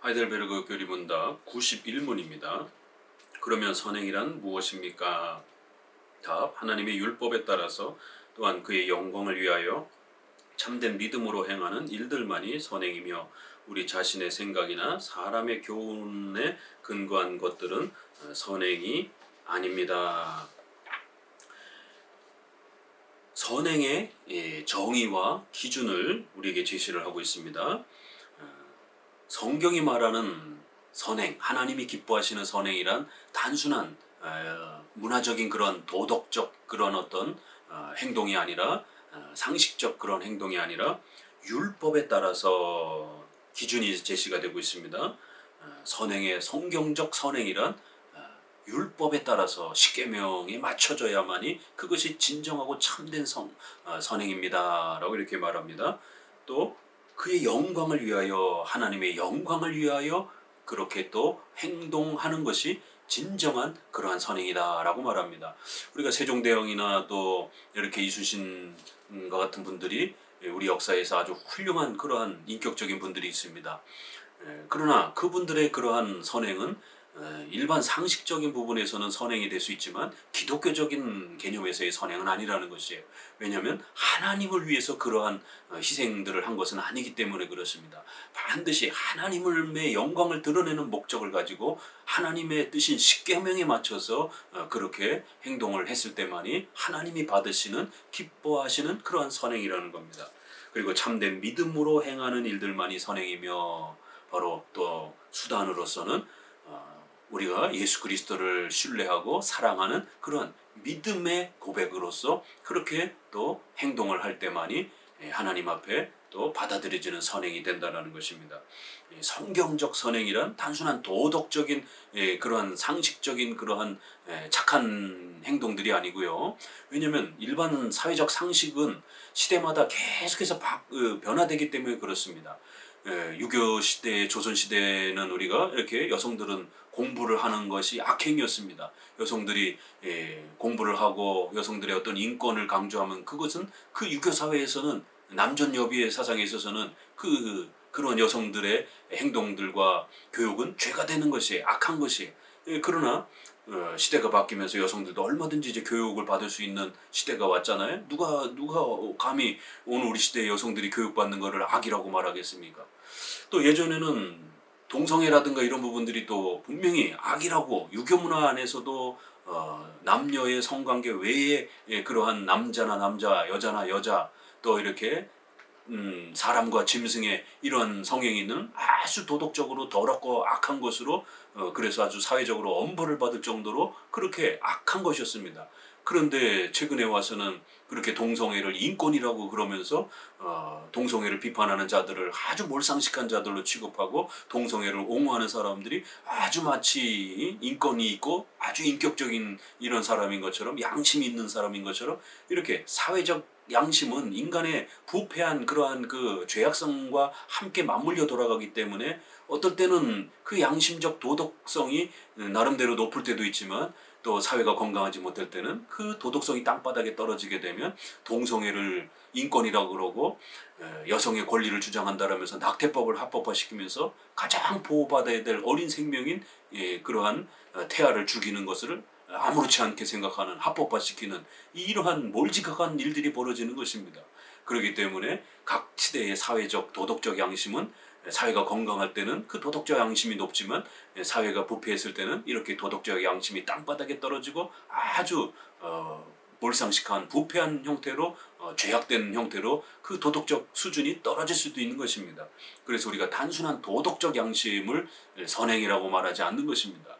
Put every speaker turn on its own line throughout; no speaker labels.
하이델베르그 교리문답 91문입니다. 그러면 선행이란 무엇입니까? 답. 하나님의 율법에 따라서 또한 그의 영광을 위하여 참된 믿음으로 행하는 일들만이 선행이며 우리 자신의 생각이나 사람의 교훈에 근거한 것들은 선행이 아닙니다. 선행의 정의와 기준을 우리에게 제시를 하고 있습니다. 성경이 말하는 선행, 하나님이 기뻐하시는 선행이란 단순한 문화적인 그런 도덕적 그런 어떤 행동이 아니라 상식적 그런 행동이 아니라 율법에 따라서 기준이 제시가 되고 있습니다. 선행의 성경적 선행이란 율법에 따라서 십계명에 맞춰져야만이 그것이 진정하고 참된 선행입니다. 라고 이렇게 말합니다. 또 그의 영광을 위하여, 하나님의 영광을 위하여 그렇게 또 행동하는 것이 진정한 그러한 선행이다 라고 말합니다. 우리가 세종대왕이나 또 이렇게 이순신과 같은 분들이 우리 역사에서 아주 훌륭한 그러한 인격적인 분들이 있습니다. 그러나 그분들의 그러한 선행은 일반 상식적인 부분에서는 선행이 될 수 있지만 기독교적인 개념에서의 선행은 아니라는 것이에요. 왜냐하면 하나님을 위해서 그러한 희생들을 한 것은 아니기 때문에 그렇습니다. 반드시 하나님의 영광을 드러내는 목적을 가지고 하나님의 뜻인 십계명에 맞춰서 그렇게 행동을 했을 때만이 하나님이 받으시는 기뻐하시는 그러한 선행이라는 겁니다. 그리고 참된 믿음으로 행하는 일들만이 선행이며 바로 또 수단으로서는 우리가 예수 그리스도를 신뢰하고 사랑하는 그런 믿음의 고백으로서 그렇게 또 행동을 할 때만이 하나님 앞에 또 받아들여지는 선행이 된다는 것입니다. 성경적 선행이란 단순한 도덕적인 그러한 상식적인 그러한 착한 행동들이 아니고요. 왜냐하면 일반 사회적 상식은 시대마다 계속해서 변화되기 때문에 그렇습니다. 유교 시대, 조선 시대는 우리가 이렇게 여성들은 공부를 하는 것이 악행이었습니다. 여성들이 공부를 하고 여성들의 어떤 인권을 강조하면 그것은 그 유교 사회에서는 남존여비의 사상에 있어서는 그런 여성들의 행동들과 교육은 죄가 되는 것이 악한 것이. 그러나 시대가 바뀌면서 여성들도 얼마든지 이제 교육을 받을 수 있는 시대가 왔잖아요. 누가 감히 오늘 우리 시대의 여성들이 교육받는 것을 악이라고 말하겠습니까? 또 예전에는 동성애라든가 이런 부분들이 또 분명히 악이라고 유교 문화 안에서도 남녀의 성관계 외에 그러한 남자나 남자, 여자나 여자 또 이렇게 사람과 짐승의 이런 성행위는 아주 도덕적으로 더럽고 악한 것으로 그래서 아주 사회적으로 엄벌을 받을 정도로 그렇게 악한 것이었습니다. 그런데 최근에 와서는 그렇게 동성애를 인권이라고 그러면서 동성애를 비판하는 자들을 아주 몰상식한 자들로 취급하고 동성애를 옹호하는 사람들이 아주 마치 인권이 있고 아주 인격적인 이런 사람인 것처럼 양심이 있는 사람인 것처럼 이렇게 사회적 양심은 인간의 부패한 그러한 그 죄악성과 함께 맞물려 돌아가기 때문에 어떨 때는 그 양심적 도덕성이 나름대로 높을 때도 있지만 또 사회가 건강하지 못할 때는 그 도덕성이 땅바닥에 떨어지게 되면 동성애를 인권이라고 그러고 여성의 권리를 주장한다라면서 낙태법을 합법화시키면서 가장 보호받아야 될 어린 생명인 그러한 태아를 죽이는 것을 아무렇지 않게 생각하는 합법화시키는 이러한 몰지각한 일들이 벌어지는 것입니다. 그렇기 때문에 각 시대의 사회적 도덕적 양심은 사회가 건강할 때는 그 도덕적 양심이 높지만 사회가 부패했을 때는 이렇게 도덕적 양심이 땅바닥에 떨어지고 아주 몰상식한 부패한 형태로 죄악된 형태로 그 도덕적 수준이 떨어질 수도 있는 것입니다. 그래서 우리가 단순한 도덕적 양심을 선행이라고 말하지 않는 것입니다.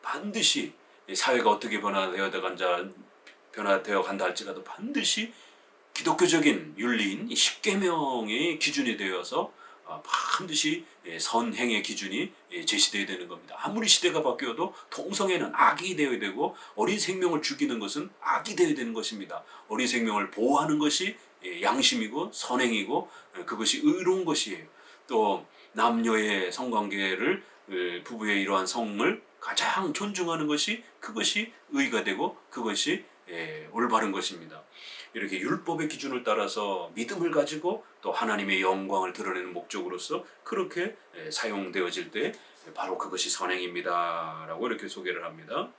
반드시 사회가 어떻게 변화되어 간다 할지라도 반드시 기독교적인 윤리인 십계명의 기준이 되어서 반드시 선행의 기준이 제시되어야 되는 겁니다. 아무리 시대가 바뀌어도 동성애는 악이 되어야 되고 어린 생명을 죽이는 것은 악이 되어야 되는 것입니다. 어린 생명을 보호하는 것이 양심이고 선행이고 그것이 의로운 것이에요. 또 남녀의 성관계를 부부의 이러한 성을 가장 존중하는 것이 그것이 의가 되고 그것이 올바른 것입니다. 이렇게 율법의 기준을 따라서 믿음을 가지고 또 하나님의 영광을 드러내는 목적으로서 그렇게 사용되어질 때 바로 그것이 선행입니다 라고 이렇게 소개를 합니다.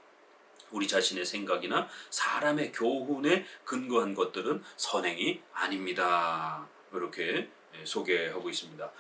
우리 자신의 생각이나 사람의 교훈에 근거한 것들은 선행이 아닙니다. 이렇게 소개하고 있습니다.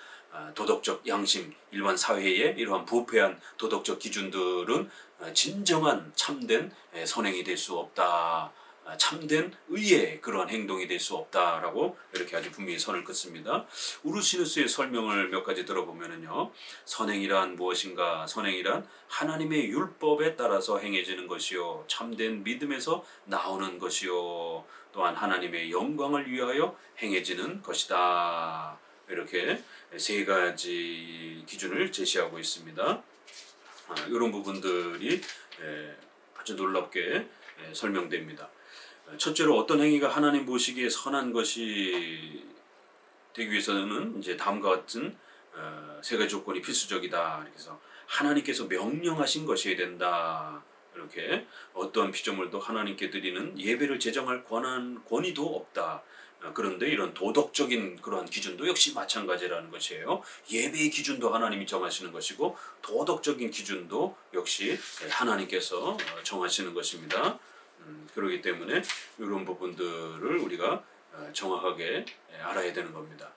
도덕적 양심, 일반 사회의 이러한 부패한 도덕적 기준들은 진정한 참된 선행이 될 수 없다. 참된 의의 그러한 행동이 될 수 없다라고 이렇게 아주 분명히 선을 긋습니다. 우르시누스의 설명을 몇 가지 들어보면요, 선행이란 무엇인가? 선행이란 하나님의 율법에 따라서 행해지는 것이요, 참된 믿음에서 나오는 것이요, 또한 하나님의 영광을 위하여 행해지는 것이다. 이렇게 세 가지 기준을 제시하고 있습니다. 이런 부분들이 아주 놀랍게 설명됩니다. 첫째로 어떤 행위가 하나님 보시기에 선한 것이 되기 위해서는 이제 다음과 같은 세 가지 조건이 필수적이다. 그래서 하나님께서 명령하신 것이어야 된다. 이렇게 어떤 피조물도 하나님께 드리는 예배를 제정할 권위도 없다. 그런데 이런 도덕적인 그러한 기준도 역시 마찬가지라는 것이에요. 예배의 기준도 하나님이 정하시는 것이고 도덕적인 기준도 역시 하나님께서 정하시는 것입니다. 그렇기 때문에 이런 부분들을 우리가 정확하게 알아야 되는 겁니다.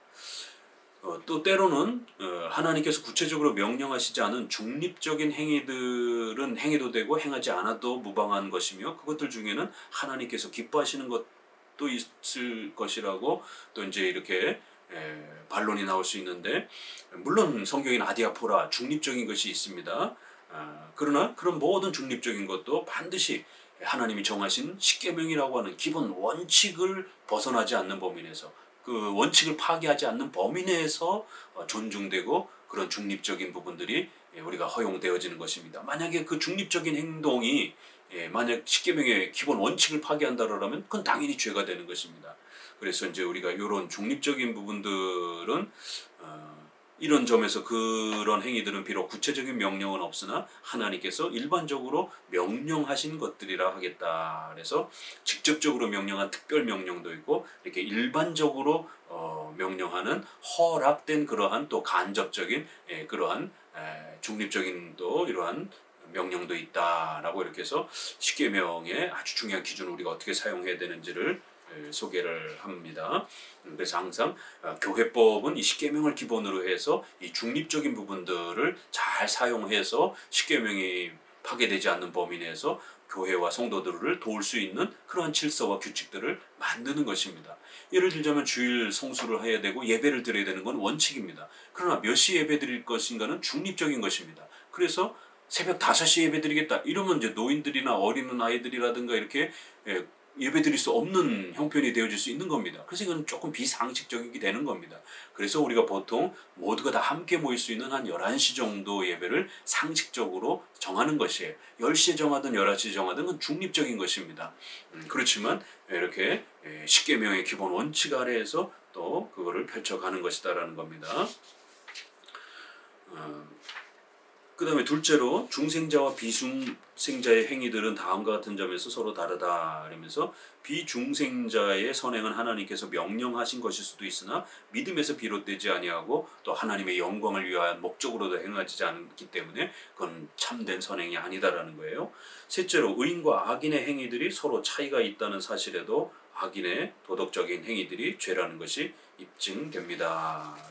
또 때로는 하나님께서 구체적으로 명령하시지 않은 중립적인 행위들은 행해도 되고 행하지 않아도 무방한 것이며 그것들 중에는 하나님께서 기뻐하시는 것도 있을 것이라고 또 이제 이렇게 반론이 나올 수 있는데, 물론 성경에는 아디아포라 중립적인 것이 있습니다. 그러나 그런 모든 중립적인 것도 반드시 하나님이 정하신 십계명이라고 하는 기본 원칙을 벗어나지 않는 범위 내에서, 그 원칙을 파괴하지 않는 범위 내에서 존중되고 그런 중립적인 부분들이 우리가 허용되어지는 것입니다. 만약에 그 중립적인 행동이 만약 십계명의 기본 원칙을 파괴한다라면 그건 당연히 죄가 되는 것입니다. 그래서 이제 우리가 이런 중립적인 부분들은 이런 점에서 그런 행위들은 비록 구체적인 명령은 없으나 하나님께서 일반적으로 명령하신 것들이라 하겠다. 그래서 직접적으로 명령한 특별 명령도 있고 이렇게 일반적으로 명령하는 허락된 그러한 또 간접적인 그러한 중립적인 또 이러한 명령도 있다라고 이렇게 해서 십계명의 아주 중요한 기준을 우리가 어떻게 사용해야 되는지를 소개를 합니다. 그래서 항상 교회법은 이 십계명을 기본으로 해서 이 중립적인 부분들을 잘 사용해서 십계명이 파괴되지 않는 범위 내에서 교회와 성도들을 도울 수 있는 그러한 질서와 규칙들을 만드는 것입니다. 예를 들자면 주일 성수를 해야 되고 예배를 드려야 되는 건 원칙입니다. 그러나 몇 시 예배 드릴 것인가는 중립적인 것입니다. 그래서 새벽 5시 예배 드리겠다 이러면 이제 노인들이나 어린 아이들이라든가 이렇게 예배 드릴 수 없는 형편이 되어질 수 있는 겁니다. 그래서 이건 조금 비상식적이게 되는 겁니다. 그래서 우리가 보통 모두가 다 함께 모일 수 있는 한 11시 정도 예배를 상식적으로 정하는 것이에요. 10시에 정하든 11시에 정하든 그건 중립적인 것입니다. 그렇지만 이렇게 십계명의 기본 원칙 아래에서 또 그거를 펼쳐가는 것이다라는 겁니다. 그 다음에 둘째로 중생자와 비중생자의 행위들은 다음과 같은 점에서 서로 다르다. 그러면서 비중생자의 선행은 하나님께서 명령하신 것일 수도 있으나 믿음에서 비롯되지 아니하고 또 하나님의 영광을 위한 목적으로도 행하지 않기 때문에 그건 참된 선행이 아니다라는 거예요. 셋째로 의인과 악인의 행위들이 서로 차이가 있다는 사실에도 악인의 도덕적인 행위들이 죄라는 것이 입증됩니다.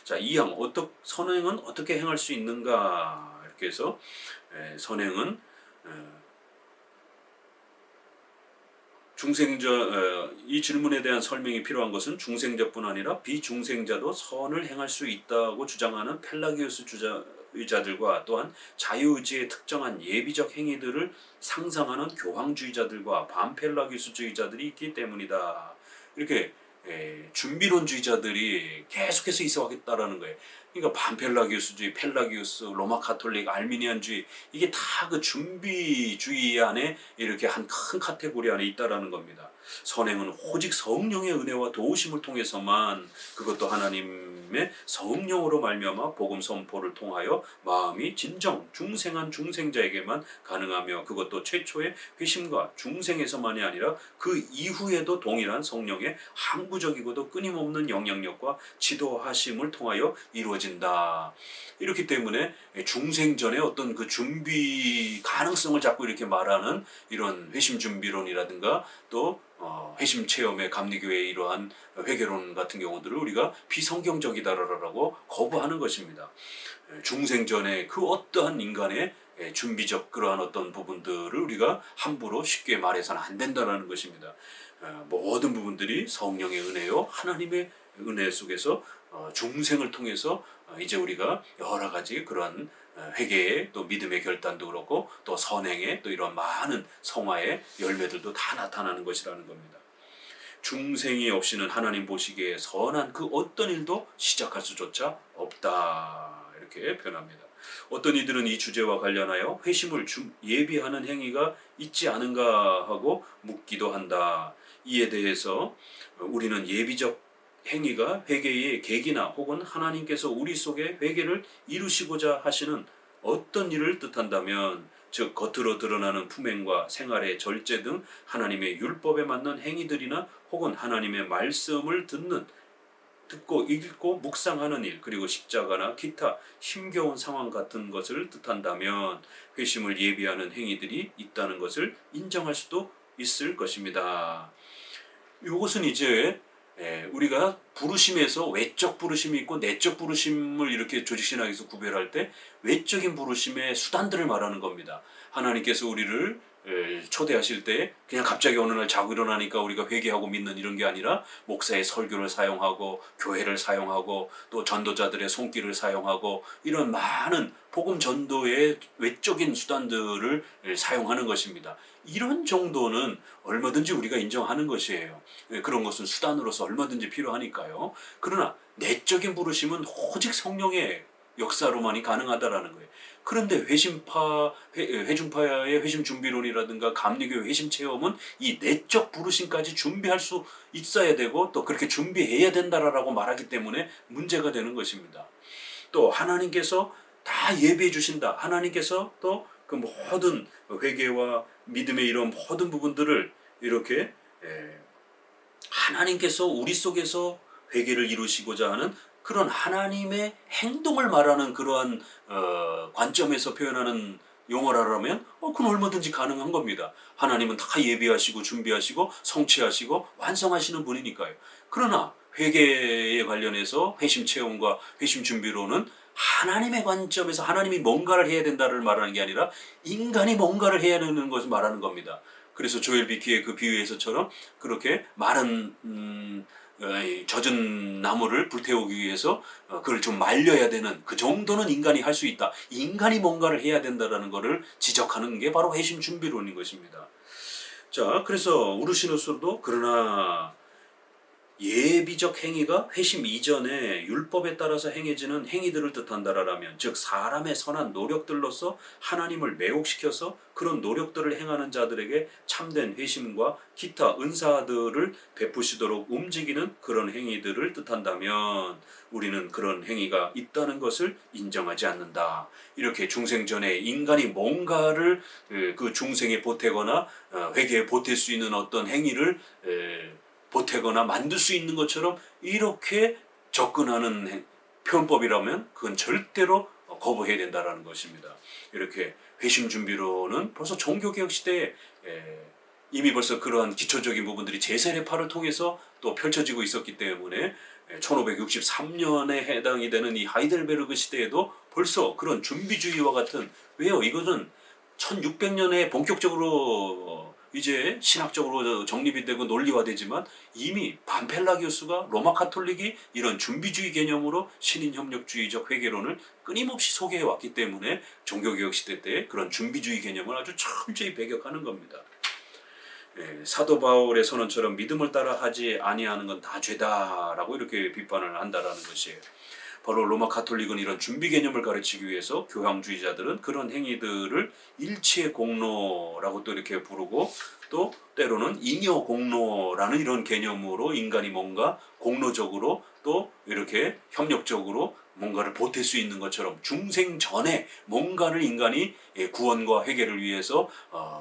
자, 2항 선행은 어떻게 행할 수 있는가? 이렇게 해서 선행은 이 질문에 대한 설명이 필요한 것은 중생자뿐 아니라 비중생자도 선을 행할 수 있다고 주장하는 펠라기우스주의자들과 또한 자유의지의 특정한 예비적 행위들을 상상하는 교황주의자들과 반펠라기우스주의자들이 있기 때문이다. 이렇게 준비론주의자들이 계속해서 있어가겠다라는 거예요. 그러니까 반펠라기우스주의, 펠라기우스, 로마 가톨릭, 알미니안주의, 이게 다 그 준비주의 안에 이렇게 한 큰 카테고리 안에 있다라는 겁니다. 선행은 오직 성령의 은혜와 도우심을 통해서만, 그것도 하나님의 성령으로 말미암아 복음 선포를 통하여 마음이 진정 중생한 중생자에게만 가능하며, 그것도 최초의 회심과 중생에서만이 아니라 그 이후에도 동일한 성령의 항구적이고도 끊임없는 영향력과 지도하심을 통하여 이루어진다. 이렇기 때문에 중생전의 어떤 그 준비 가능성을 자꾸 이렇게 말하는 이런 회심 준비론이라든가 또 회심 체험의 감리교회의 이러한 회개론 같은 경우들을 우리가 비성경적이다라고 거부하는 것입니다. 중생전의 그 어떠한 인간의 준비적 그러한 어떤 부분들을 우리가 함부로 쉽게 말해서는 안 된다는 것입니다. 모든 부분들이 성령의 은혜요, 하나님의 은혜 속에서 중생을 통해서 이제 우리가 여러 가지 그러한 회개의 또 믿음의 결단도 그렇고 또 선행의 또 이런 많은 성화의 열매들도 다 나타나는 것이라는 겁니다. 중생이 없이는 하나님 보시기에 선한 그 어떤 일도 시작할 수조차 없다, 이렇게 표현합니다. 어떤 이들은 이 주제와 관련하여 회심을 예비하는 행위가 있지 않은가 하고 묻기도 한다. 이에 대해서 우리는 예비적 행위가 회개의 계기나 혹은 하나님께서 우리 속에 회개를 이루시고자 하시는 어떤 일을 뜻한다면, 즉 겉으로 드러나는 품행과 생활의 절제 등 하나님의 율법에 맞는 행위들이나 혹은 하나님의 말씀을 듣고 읽고 묵상하는 일, 그리고 십자가나 기타 힘겨운 상황 같은 것을 뜻한다면 회심을 예비하는 행위들이 있다는 것을 인정할 수도 있을 것입니다. 이것은 이제 우리가 부르심에서 외적 부르심이 있고 내적 부르심을 이렇게 조직신학에서 구별할 때 외적인 부르심의 수단들을 말하는 겁니다. 하나님께서 우리를 초대하실 때 그냥 갑자기 어느 날 자고 일어나니까 우리가 회개하고 믿는 이런 게 아니라 목사의 설교를 사용하고 교회를 사용하고 또 전도자들의 손길을 사용하고 이런 많은 복음 전도의 외적인 수단들을 사용하는 것입니다. 이런 정도는 얼마든지 우리가 인정하는 것이에요. 그런 것은 수단으로서 얼마든지 필요하니까요. 그러나 내적인 부르심은 오직 성령의 역사로만이 가능하다라는 거예요. 그런데 회중파의 회심 준비론이라든가 감리교회 회심 체험은 이 내적 부르심까지 준비할 수 있어야 되고 또 그렇게 준비해야 된다라고 말하기 때문에 문제가 되는 것입니다. 또 하나님께서 다 예비해 주신다. 하나님께서 또 그 모든 회개와 믿음의 이런 모든 부분들을 이렇게 하나님께서 우리 속에서 회개를 이루시고자 하는 그런 하나님의 행동을 말하는 그러한 관점에서 표현하는 용어라면 그건 얼마든지 가능한 겁니다. 하나님은 다 예비하시고 준비하시고 성취하시고 완성하시는 분이니까요. 그러나 회개에 관련해서 회심 체험과 회심 준비로는 하나님의 관점에서 하나님이 뭔가를 해야 된다를 말하는 게 아니라 인간이 뭔가를 해야 되는 것을 말하는 겁니다. 그래서 조엘 비키의 그 비유에서처럼 그렇게 많은 젖은 나무를 불태우기 위해서 그걸 좀 말려야 되는 그 정도는 인간이 할 수 있다. 인간이 뭔가를 해야 된다라는 것을 지적하는 게 바로 회심 준비론인 것입니다. 자, 그래서 우르시누스도 그러나 예비적 행위가 회심 이전에 율법에 따라서 행해지는 행위들을 뜻한다라면, 즉 사람의 선한 노력들로서 하나님을 매혹시켜서 그런 노력들을 행하는 자들에게 참된 회심과 기타 은사들을 베푸시도록 움직이는 그런 행위들을 뜻한다면 우리는 그런 행위가 있다는 것을 인정하지 않는다. 이렇게 중생전에 인간이 뭔가를 그 중생에 보태거나 회개에 보탤 수 있는 어떤 행위를 보태거나 만들 수 있는 것처럼 이렇게 접근하는 표현법이라면 그건 절대로 거부해야 된다는 것입니다. 이렇게 회심 준비로는 벌써 종교개혁 시대에 이미 벌써 그러한 기초적인 부분들이 제세례파를 통해서 또 펼쳐지고 있었기 때문에 1563년에 해당이 되는 이 하이델베르그 시대에도 벌써 그런 준비주의와 같은, 왜요? 이것은 1600년에 본격적으로 이제 신학적으로 정립이 되고 논리화되지만 이미 반펠라기우스가 로마 카톨릭이 이런 준비주의 개념으로 신인협력주의적 회개론을 끊임없이 소개해 왔기 때문에 종교개혁 시대 때 그런 준비주의 개념을 아주 철저히 배격하는 겁니다. 사도 바울의 선언처럼 믿음을 따라 하지 아니하는 건 다 죄다라고 이렇게 비판을 한다라는 것이에요. 바로 로마 가톨릭은 이런 준비 개념을 가르치기 위해서 교황주의자들은 그런 행위들을 일치의 공로라고 또 이렇게 부르고, 또 때로는 잉여 공로라는 이런 개념으로 인간이 뭔가 공로적으로 또 이렇게 협력적으로 뭔가를 보탤 수 있는 것처럼 중생 전에 뭔가를 인간이 구원과 회개를 위해서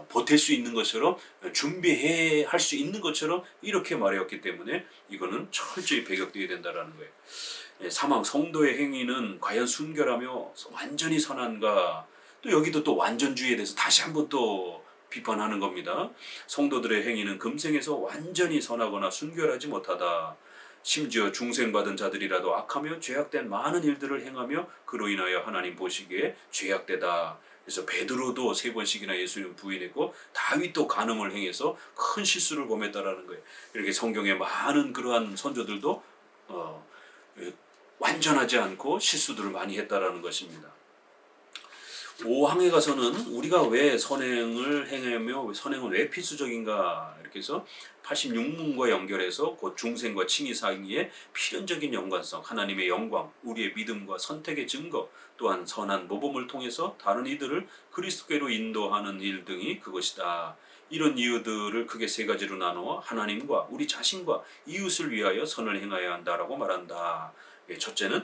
보탤 수 있는 것처럼 준비해 할 수 있는 것처럼 이렇게 말했기 때문에 이거는 철저히 배격되어야 된다라는 거예요. 사망 성도의 행위는 과연 순결하며 완전히 선한가? 또 여기도 또 완전주의에 대해서 다시 한번 또 비판하는 겁니다. 성도들의 행위는 금생에서 완전히 선하거나 순결하지 못하다. 심지어 중생받은 자들이라도 악하며 죄악된 많은 일들을 행하며 그로 인하여 하나님 보시기에 죄악되다. 그래서 베드로도 3번씩이나 예수님 부인했고 다윗도 간음을 행해서 큰 실수를 범했다라는 거예요. 이렇게 성경의 많은 그러한 선조들도 완전하지 않고 실수들을 많이 했다라는 것입니다. 5항에 가서는 우리가 왜 선행을 행하며 선행은 왜 필수적인가 이렇게 해서 86문과 연결해서 곧 중생과 칭의 사이의 필연적인 연관성, 하나님의 영광, 우리의 믿음과 선택의 증거, 또한 선한 모범을 통해서 다른 이들을 그리스도께로 인도하는 일 등이 그것이다. 이런 이유들을 크게 3가지로 나누어 하나님과 우리 자신과 이웃을 위하여 선을 행해야 한다라고 말한다. 첫째는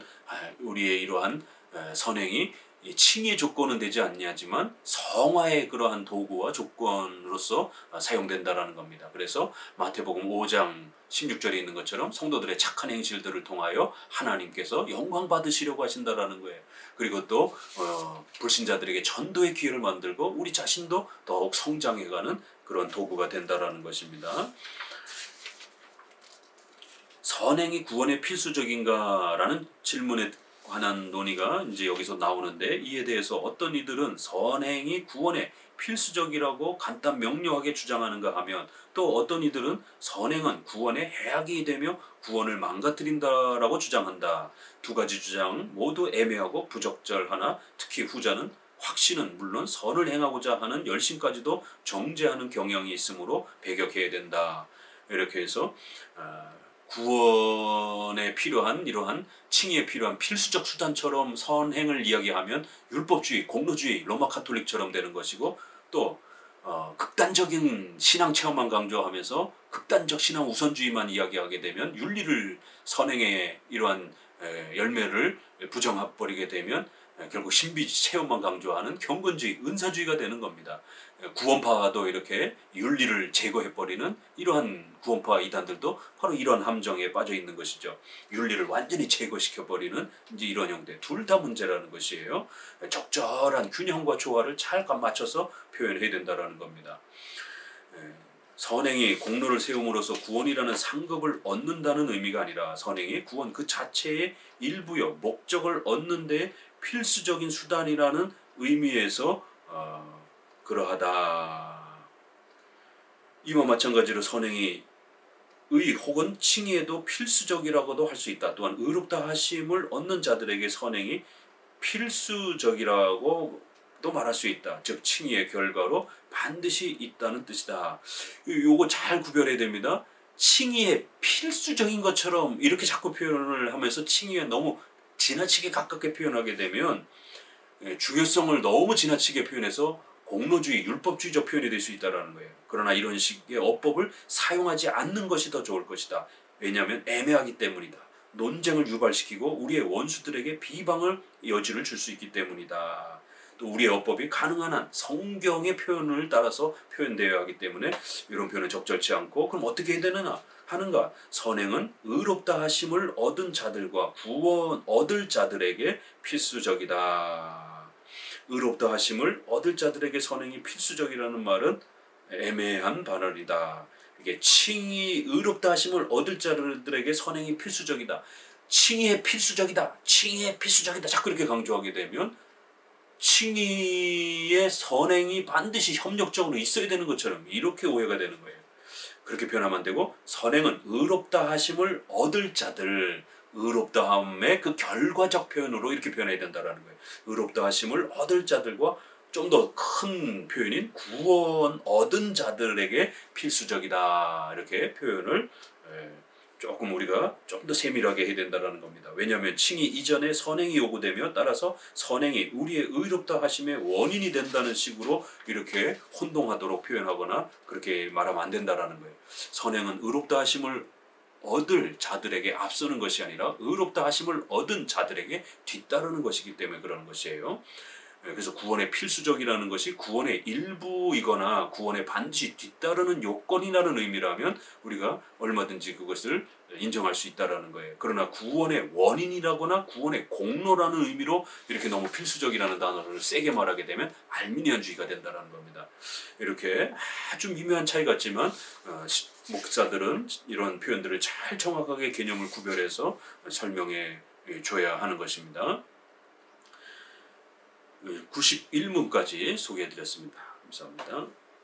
우리의 이러한 선행이 칭의 조건은 되지 않냐지만 성화의 그러한 도구와 조건으로서 사용된다라는 겁니다. 그래서 마태복음 5장 16절에 있는 것처럼 성도들의 착한 행실들을 통하여 하나님께서 영광 받으시려고 하신다라는 거예요. 그리고 또 불신자들에게 전도의 기회를 만들고 우리 자신도 더욱 성장해가는 그런 도구가 된다라는 것입니다. 선행이 구원에 필수적인가라는 질문에 관한 논의가 이제 여기서 나오는데, 이에 대해서 어떤 이들은 선행이 구원에 필수적이라고 간단 명료하게 주장하는가 하면, 또 어떤 이들은 선행은 구원에 해악이 되며 구원을 망가뜨린다라고 주장한다. 2가지 주장 모두 애매하고 부적절하나 특히 후자는 확신은 물론 선을 행하고자 하는 열심까지도 정죄하는 경향이 있으므로 배격해야 된다. 이렇게 해서 구원에 필요한 이러한 칭의에 필요한 필수적 수단처럼 선행을 이야기하면 율법주의, 공로주의, 로마 카톨릭처럼 되는 것이고, 또 극단적인 신앙 체험만 강조하면서 극단적 신앙 우선주의만 이야기하게 되면 윤리를 선행의 이러한 열매를 부정해버리게 되면 결국 신비 체험만 강조하는 경건주의, 은사주의가 되는 겁니다. 구원파도 이렇게 윤리를 제거해버리는 이러한 구원파 이단들도 바로 이러한 함정에 빠져 있는 것이죠. 윤리를 완전히 제거시켜버리는 이제 이런 형태, 둘 다 문제라는 것이에요. 적절한 균형과 조화를 잘 맞춰서 표현해야 된다는 겁니다. 선행이 공로를 세움으로써 구원이라는 상급을 얻는다는 의미가 아니라 선행이 구원 그 자체의 일부여 목적을 얻는 데 필수적인 수단이라는 의미에서 그러하다. 이와 마찬가지로 선행이 의 혹은 칭의에도 필수적이라고도 할 수 있다. 또한 의롭다 하심을 얻는 자들에게 선행이 필수적이라고 또 말할 수 있다. 즉 칭의의 결과로 반드시 있다는 뜻이다. 요거 잘 구별해야 됩니다. 칭의의 필수적인 것처럼 이렇게 자꾸 표현을 하면서 칭의에 너무 지나치게 가깝게 표현하게 되면 중요성을 너무 지나치게 표현해서 공로주의, 율법주의적 표현이 될 수 있다는 거예요. 그러나 이런 식의 어법을 사용하지 않는 것이 더 좋을 것이다. 왜냐하면 애매하기 때문이다. 논쟁을 유발시키고 우리의 원수들에게 비방을 여지를 줄 수 있기 때문이다. 또 우리의 어법이 가능한 한 성경의 표현을 따라서 표현되어야 하기 때문에 이런 표현은 적절치 않고, 그럼 어떻게 해야 되느냐 하는가? 선행은 의롭다 하심을 얻은 자들과 구원 얻을 자들에게 필수적이다. 의롭다 하심을 얻을 자들에게 선행이 필수적이라는 말은 애매한 발언이다. 이게 칭의 의롭다 하심을 얻을 자들에게 선행이 필수적이다. 칭의에 필수적이다. 칭의에 필수적이다. 자꾸 이렇게 강조하게 되면 칭의의 선행이 반드시 협력적으로 있어야 되는 것처럼 이렇게 오해가 되는 거예요. 그렇게 표현하면 안 되고, 선행은 의롭다 하심을 얻을 자들, 의롭다함의 그 결과적 표현으로 이렇게 표현해야 된다는 거예요. 의롭다 하심을 얻을 자들과 좀 더 큰 표현인 구원 얻은 자들에게 필수적이다. 이렇게 표현을 조금 우리가 좀 더 세밀하게 해야 된다는 겁니다. 왜냐하면 칭의 이전에 선행이 요구되며 따라서 선행이 우리의 의롭다 하심의 원인이 된다는 식으로 이렇게 혼동하도록 표현하거나 그렇게 말하면 안 된다는 거예요. 선행은 의롭다 하심을 얻을 자들에게 앞서는 것이 아니라 의롭다 하심을 얻은 자들에게 뒤따르는 것이기 때문에 그러는 것이에요. 그래서 구원의 필수적이라는 것이 구원의 일부이거나 구원에 반드시 뒤따르는 요건이라는 의미라면 우리가 얼마든지 그것을 인정할 수 있다는 거예요. 그러나 구원의 원인이라거나 구원의 공로라는 의미로 이렇게 너무 필수적이라는 단어를 세게 말하게 되면 알미니안주의가 된다는 겁니다. 이렇게 아주 미묘한 차이 같지만 목사들은 이런 표현들을 잘 정확하게 개념을 구별해서 설명해 줘야 하는 것입니다. 91문까지 소개해 드렸습니다. 감사합니다.